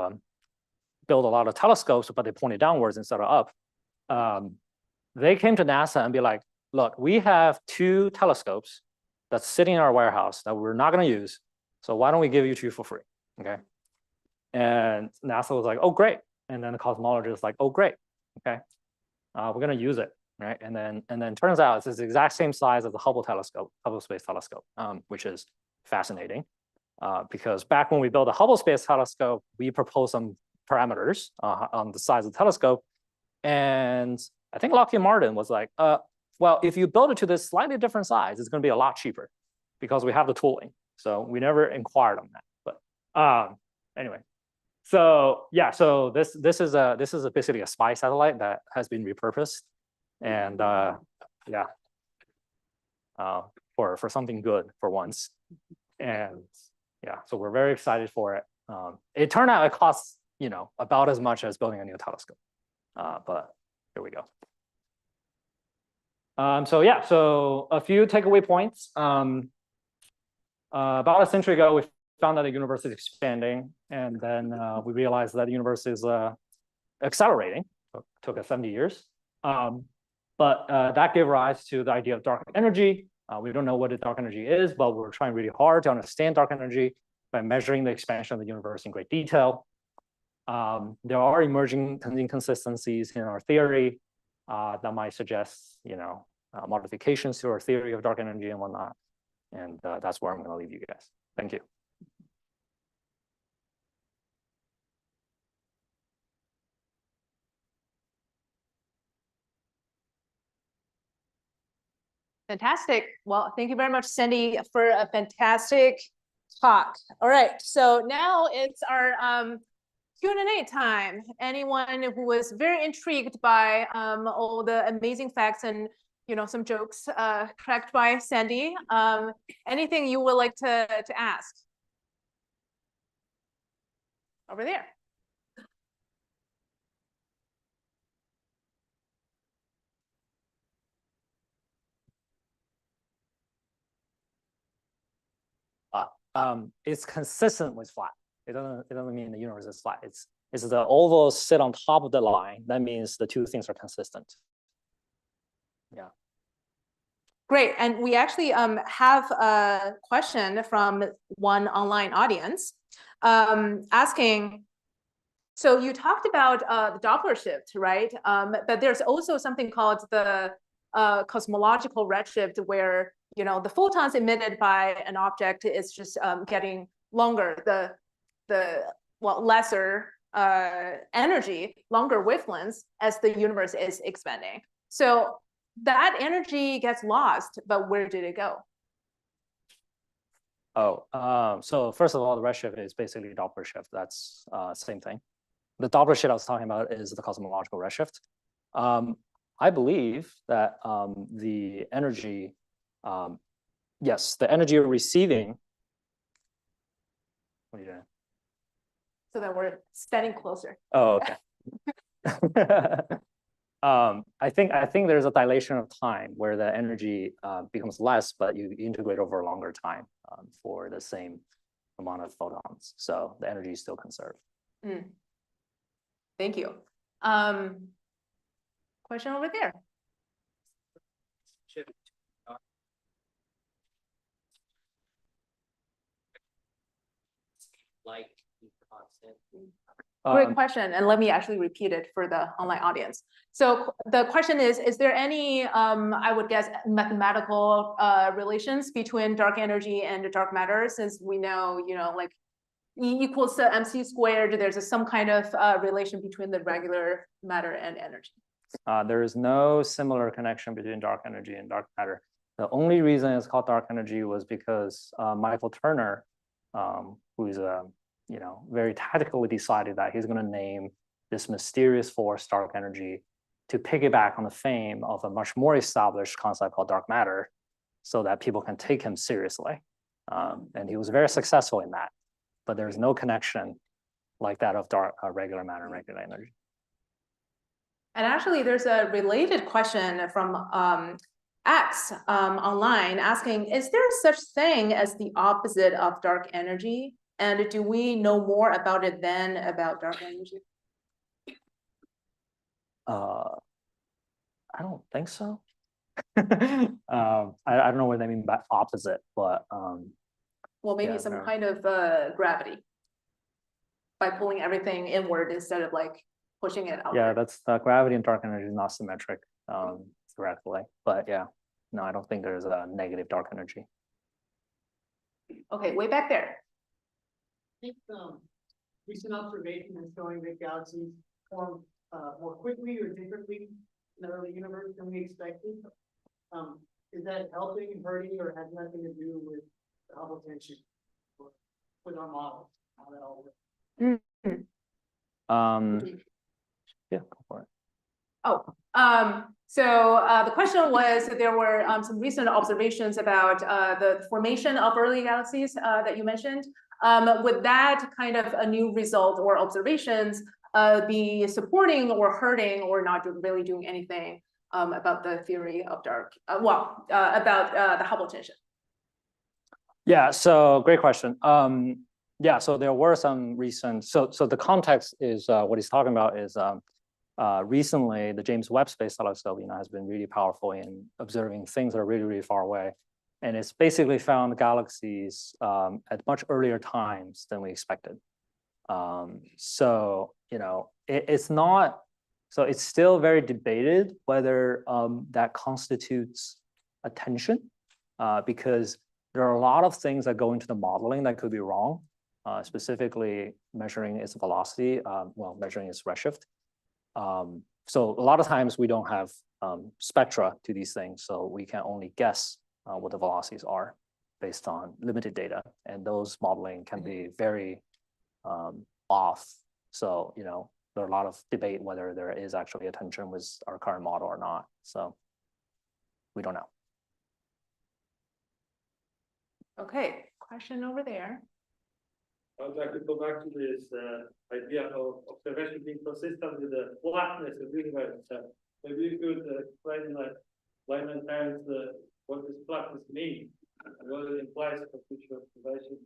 build a lot of telescopes, but they point it downwards instead of up, they came to NASA and be like, look, we have 2 telescopes that's sitting in our warehouse that we're not going to use. So why don't we give you 2 for free? Okay. And NASA was like, oh, great. And then the cosmologist was like, oh, great. Okay. We're going to use it. Right. And then turns out it's the exact same size as the Hubble telescope, Hubble Space Telescope, which is fascinating. Because back when we built the Hubble Space Telescope, we proposed some parameters on the size of the telescope. And I think Lockheed Martin was like, well, if you build it to this slightly different size, it's going to be a lot cheaper because we have the tooling. So we never inquired on that. But anyway, so yeah, so this is basically a spy satellite that has been repurposed, and for something good for once. And yeah, so we're very excited for it. It turned out it costs about as much as building a new telescope, but here we go. So a few takeaway points. About a century ago, we found that the universe is expanding, and then we realized that the universe is accelerating. It took us 70 years. But that gave rise to the idea of dark energy. We don't know what the dark energy is, but we're trying really hard to understand dark energy by measuring the expansion of the universe in great detail. There are emerging inconsistencies in our theory that might suggest, modifications to our theory of dark energy and whatnot. And that's where I'm going to leave you guys. Thank you. Fantastic. Well, thank you very much, Sandy, for a fantastic talk. All right, so now it's our Q&A time. Anyone who was very intrigued by all the amazing facts and some jokes cracked by Sandy, anything you would like to ask? Over there. It's consistent with flat. It doesn't mean the universe is flat. It's the oval sit on top of the line. That means the 2 things are consistent. Yeah. Great, and we actually have a question from one online audience asking, so you talked about the Doppler shift, right? But there's also something called the cosmological redshift, where the photons emitted by an object is just getting longer, lesser energy, longer wavelengths as the universe is expanding. So that energy gets lost, but where did it go? So first of all, the redshift is basically Doppler shift. That's same thing. The Doppler shift I was talking about is the cosmological redshift. I believe that the energy, yes, the energy you're receiving. What are you doing? So that we're standing closer. Oh, okay. I think there's a dilation of time where the energy becomes less, but you integrate over a longer time for the same amount of photons. So the energy is still conserved. Thank you. Question over there. Like constant. Great question, and let me actually repeat it for the online audience. So the question is there any, I would guess, mathematical relations between dark energy and dark matter? Since we know, like E equals to mc squared, there's some kind of relation between the regular matter and energy. There is no similar connection between dark energy and dark matter. The only reason it's called dark energy was because Michael Turner, who is a very tactically decided that he's going to name this mysterious force dark energy to piggyback on the fame of a much more established concept called dark matter, so that people can take him seriously. And he was very successful in that. But there's no connection like that of regular matter and regular energy. And actually, there's a related question from X online asking, is there such thing as the opposite of dark energy? And do we know more about it than about dark energy? I don't think so. I don't know what they mean by opposite, but well, maybe some kind of gravity by pulling everything inward instead of like pushing it outward. Yeah, that's gravity and dark energy is not symmetric theoretically, but yeah, no, I don't think there's a negative dark energy. Okay, way back there. I think recent observation is showing that galaxies form more quickly or differently in the early universe than we expected. Is that helping and hurting, or has nothing to do with the Hubble tension or with our models? How that all works? Yeah, go for it. So the question was that there were some recent observations about the formation of early galaxies that you mentioned. Would that kind of a new result or observations be supporting or hurting or not really doing anything about the theory of dark, about the Hubble tension? Yeah, so great question. Yeah, so there were some recent, so the context is what he's talking about is recently the James Webb Space Telescope has been really powerful in observing things that are really, really far away. And it's basically found galaxies at much earlier times than we expected. So, it's not, so it's still very debated whether that constitutes a tension, because there are a lot of things that go into the modeling that could be wrong, specifically measuring its velocity, measuring its redshift. So a lot of times we don't have spectra to these things, so we can only guess what the velocities are based on limited data, and those modeling can be very off. So, there are a lot of debate whether there is actually a tension with our current model or not. So we don't know. Okay, question over there. I'd like to go back to this idea of observation being consistent with the flatness of the universe. Maybe you could explain like layman terms what this flatness means and what it implies for future observation.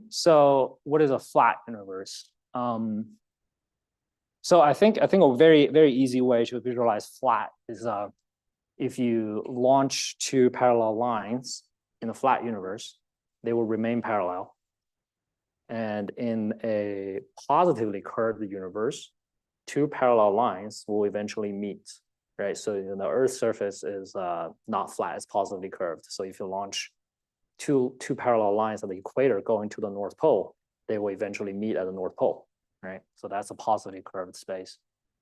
So what is a flat universe? So I think a very, very easy way to visualize flat is if you launch two parallel lines in a flat universe, they will remain parallel. And in a positively curved universe, two parallel lines will eventually meet, right? So the Earth's surface is not flat, it's positively curved. So if you launch two parallel lines at the equator going to the North Pole, they will eventually meet at the North Pole, right? So that's a positively curved space.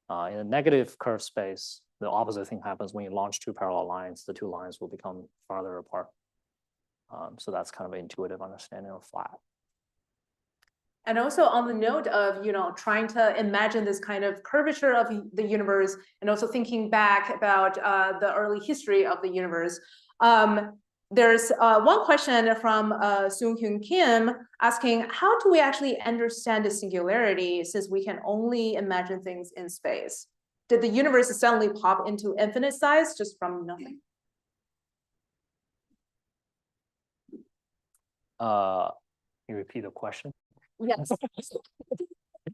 In a negative curved space, the opposite thing happens when you launch two parallel lines, the two lines will become farther apart. So that's kind of an intuitive understanding of flat. And also on the note of, trying to imagine this kind of curvature of the universe, and also thinking back about the early history of the universe. There's one question from Soon Hyun Kim asking, how do we actually understand the singularity since we can only imagine things in space? Did the universe suddenly pop into infinite size just from nothing? Can you repeat the question? Yes.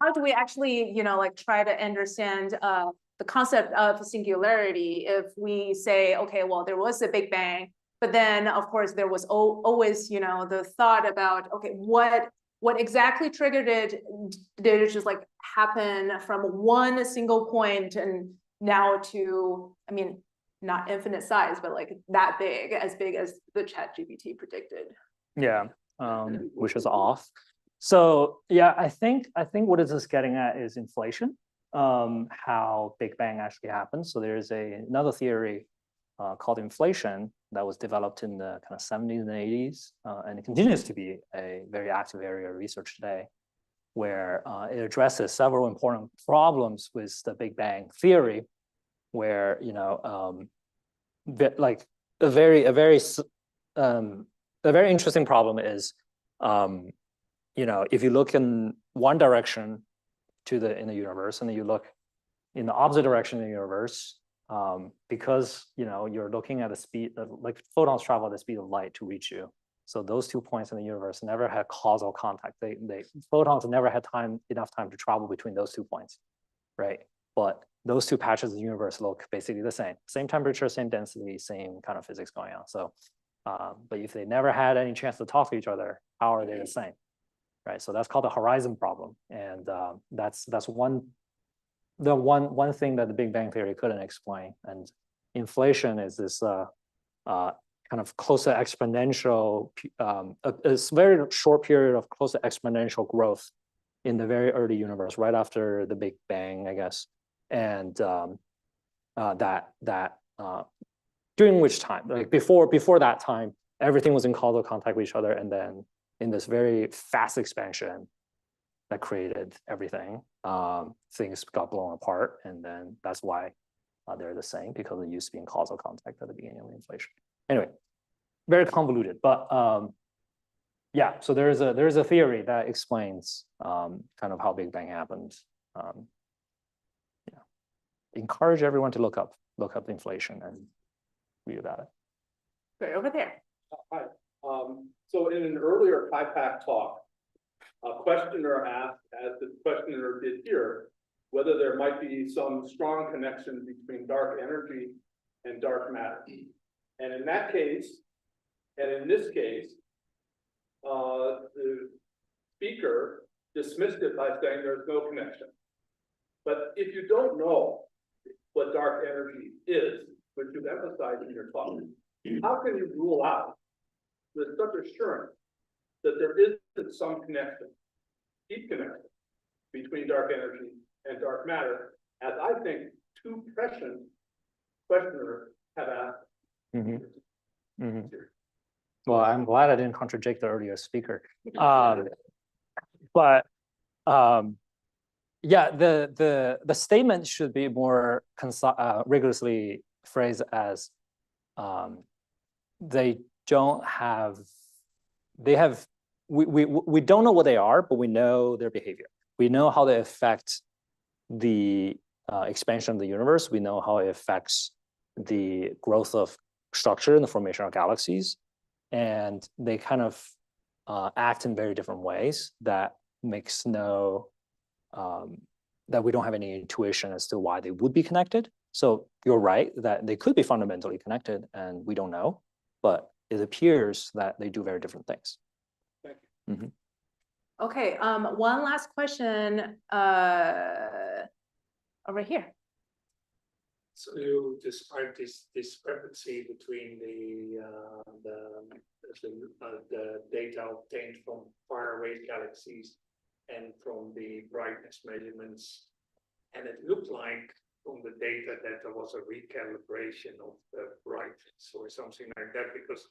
How do we actually, try to understand the concept of singularity if we say, okay, well, there was a Big Bang, but then of course there was always, the thought about, okay, what exactly triggered it? Did it just like happen from one single point and now to, I mean, not infinite size, but like that big as the ChatGPT predicted? Yeah, which is off. So yeah, I think what is this getting at is inflation, how Big Bang actually happens. So there's another theory called inflation that was developed in the kind of 70s and 80s, and it continues to be a very active area of research today, where it addresses several important problems with the Big Bang theory, where like a very interesting problem is, if you look in one direction in the universe, and then you look in the opposite direction in the universe, because you're looking at the speed, like photons travel at the speed of light to reach you. So those 2 points in the universe never had causal contact. Photons never had enough time to travel between those 2 points, right? But those 2 patches of the universe look basically the same temperature, same density, same kind of physics going on. So, but if they never had any chance to talk to each other, how are they the same, right? So that's called the horizon problem, and that's one thing that the Big Bang theory couldn't explain. And inflation is this kind of close to exponential, a very short period of close to exponential growth in the very early universe, right after the Big Bang, I guess. And during which time, like before that time, everything was in causal contact with each other, and then in this very fast expansion that created everything, things got blown apart, and then that's why they're the same, because they used to be in causal contact at the beginning of the inflation. Anyway, very convoluted, but yeah. So there's a theory that explains kind of how Big Bang happened. Yeah, encourage everyone to look up inflation and read about it. Right over there. Hi. So in an earlier KIPAC talk, a questioner asked, as the questioner did here, whether there might be some strong connection between dark energy and dark matter. And in that case, and in this case, the speaker dismissed it by saying there's no connection. But if you don't know what dark energy is, which you've emphasized in your talk, how can you rule out with such assurance that there isn't some connection, deep connection, between dark energy and dark matter, as I think 2 prescient questioners have asked? Mm-hmm. Mm-hmm. Well, I'm glad I didn't contradict the earlier speaker. But yeah, the statement should be more rigorously phrased as we don't know what they are, but we know their behavior. We know how they affect the expansion of the universe. We know how it affects the growth of structure and the formation of galaxies. And they kind of act in very different ways that makes that we don't have any intuition as to why they would be connected. So you're right that they could be fundamentally connected, and we don't know, but it appears that they do very different things. Thank you. Mm-hmm. Okay, one last question over here. So you described this discrepancy between the data obtained from faraway galaxies and from the brightness measurements, and it looked like from the data that there was a recalibration of the brightness or something like that, because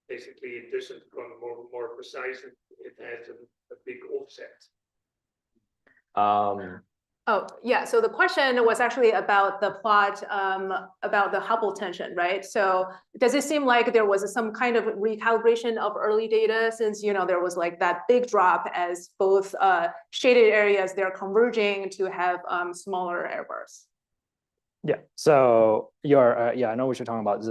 basically it doesn't become more precise. It has a big offset. Oh, yeah. So the question was actually about the plot, about the Hubble tension, right? So does it seem like there was some kind of recalibration of early data since, there was like that big drop as both shaded areas, they're converging to have smaller error bars? Yeah, so I know what you're talking about.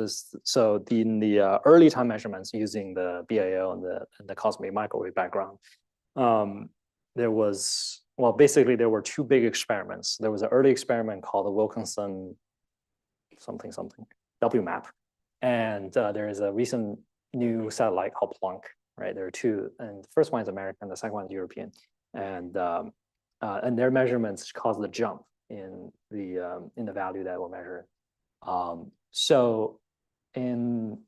So in the early time measurements using the BAO and the cosmic microwave background, there was, well, basically there were two big experiments. There was an early experiment called the Wilkinson something WMAP, and there is a recent new satellite called Planck. Right, there are two, and the first one is American, the second one is European, and their measurements caused the jump in the value that we're measuring. So in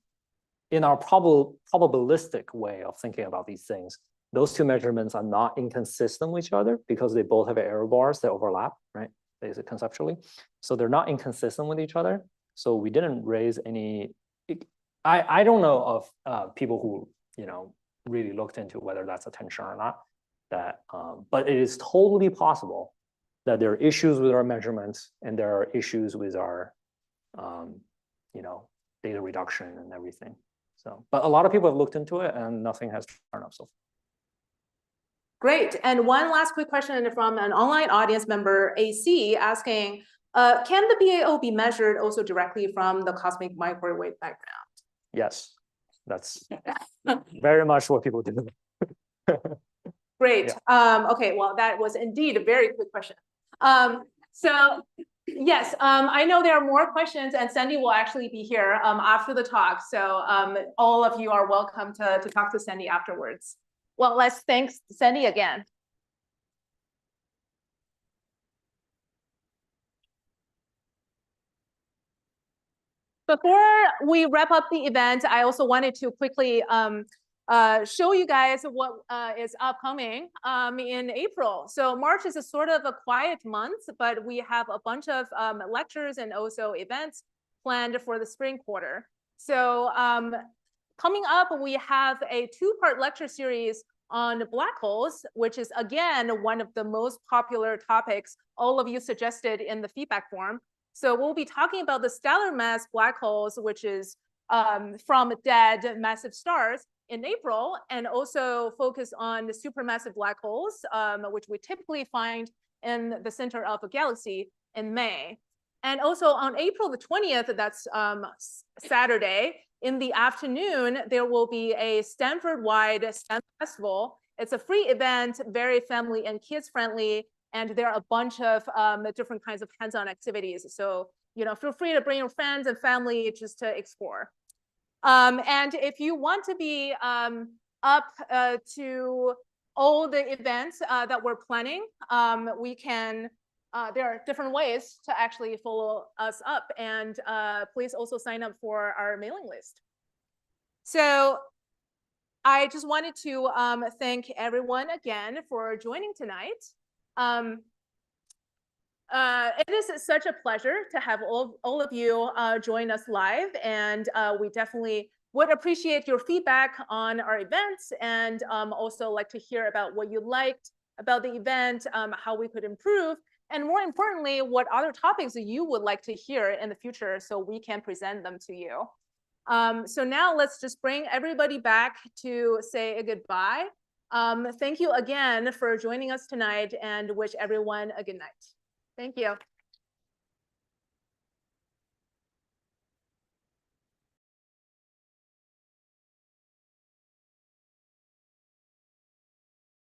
our probabilistic way of thinking about these things, those two measurements are not inconsistent with each other because they both have error bars that overlap, right? Basically, conceptually. So they're not inconsistent with each other. So we didn't raise any, I don't know of people who, really looked into whether that's a tension or not, but it is totally possible that there are issues with our measurements and there are issues with our, data reduction and everything. So, but a lot of people have looked into it and nothing has turned up so far. Great. And one last quick question from an online audience member, AC, asking, can the BAO be measured also directly from the cosmic microwave background? Yes, that's very much what people do. Great. Yeah. Okay, well, that was indeed a very quick question. So yes, I know there are more questions and Sandy will actually be here after the talk. So all of you are welcome to talk to Sandy afterwards. Well, let's thank Sandy again. Before we wrap up the event, I also wanted to quickly show you guys what is upcoming in April. So March is a sort of a quiet month, but we have a bunch of lectures and also events planned for the spring quarter. So coming up, we have a two-part lecture series on black holes, which is again one of the most popular topics all of you suggested in the feedback form. So we'll be talking about the stellar mass black holes, which is from dead massive stars in April, and also focus on the supermassive black holes, which we typically find in the center of a galaxy in May. And also on April the 20th, that's Saturday, in the afternoon, there will be a Stanford-wide STEM festival. It's a free event, very family and kids friendly, and there are a bunch of different kinds of hands-on activities. So, feel free to bring your friends and family just to explore. And if you want to be up to all the events that we're planning, we can, there are different ways to actually follow us up, and please also sign up for our mailing list. So I just wanted to thank everyone again for joining tonight. It is such a pleasure to have all of you join us live, and we definitely would appreciate your feedback on our events, and also like to hear about what you liked about the event, how we could improve, and more importantly, what other topics you would like to hear in the future so we can present them to you. So now let's just bring everybody back to say a goodbye. Thank you again for joining us tonight and wish everyone a good night. Thank you.